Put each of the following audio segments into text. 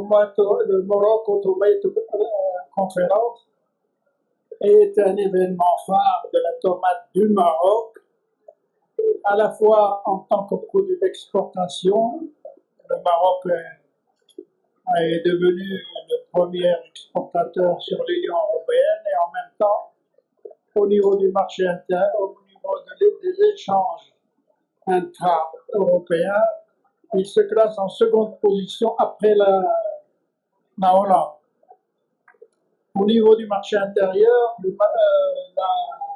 le Morocco Tomate Conference est un événement phare de la tomate du Maroc, à la fois en tant que produit d'exportation. Le Maroc est devenu le premier exportateur sur l'Union européenne et en même temps, au niveau du marché interne, au niveau des échanges intra-européens, il se classe en seconde position après la Hollande. Au niveau du marché intérieur, la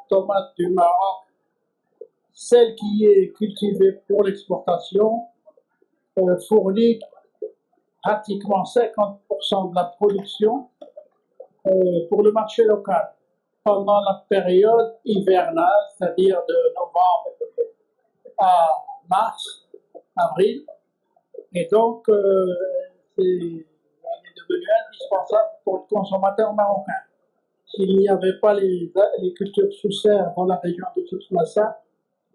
tomate du Maroc, celle qui est cultivée pour l'exportation, fournit pratiquement 50% de la production pour le marché local pendant la période hivernale, c'est-à-dire de novembre à mars, avril. Et donc, elle est devenue indispensable pour le consommateur marocain. S'il n'y avait pas les cultures sous serre dans la région de Souss-Massa,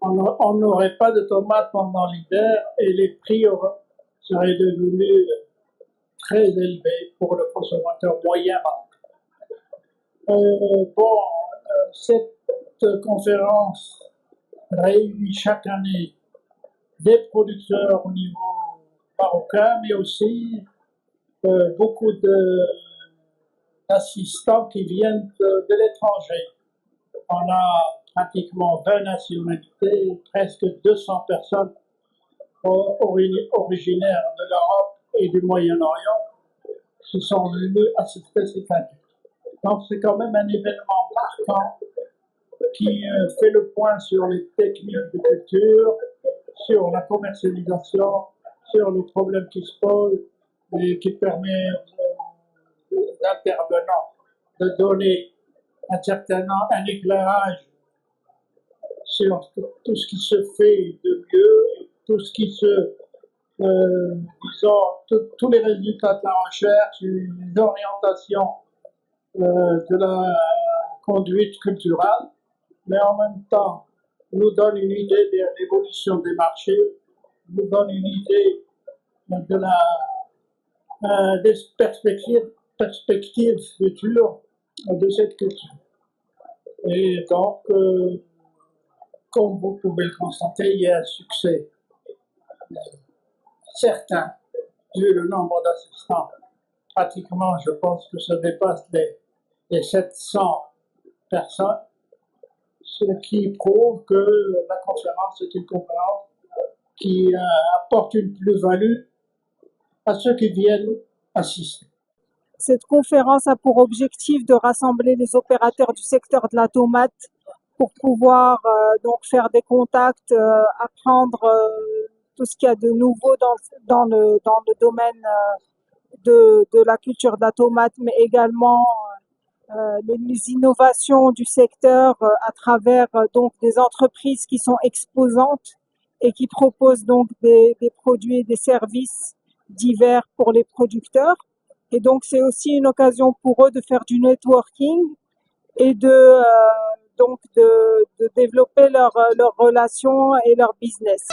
on n'aurait pas de tomates pendant l'hiver et les prix seraient devenus très élevés pour le consommateur moyen marocain. Cette conférence réunit chaque année des producteurs au niveau marocain, mais aussi beaucoup d'assistants qui viennent de l'étranger. On a pratiquement 20 nationalités, presque 200 personnes originaires de l'Europe et du Moyen-Orient qui sont venues assister cette année. Donc c'est quand même un événement marquant qui fait le point sur les techniques de culture, sur la commercialisation, sur les problèmes qui se posent et qui permet aux intervenants de donner un éclairage sur tout ce qui se fait de mieux, tout ce qui tous les résultats de la recherche, les orientations de la conduite culturelle, mais en même temps nous donne une idée de l'évolution des marchés, nous donne une idée des perspectives futures de cette culture. Et donc, comme vous pouvez le constater, il y a un succès certain vu le nombre d'assistants. Pratiquement, je pense que ça dépasse les 700 personnes, ce qui prouve que la conférence est une conférence qui apporte une plus-value à ceux qui viennent assister. Cette conférence a pour objectif de rassembler les opérateurs du secteur de la tomate pour pouvoir donc faire des contacts, apprendre tout ce qu'il y a de nouveau dans le domaine de la culture de la tomate, mais également les innovations du secteur à travers donc des entreprises qui sont exposantes et qui proposent donc des produits et des services divers pour les producteurs. Et donc c'est aussi une occasion pour eux de faire du networking et de développer leurs relations et leur business.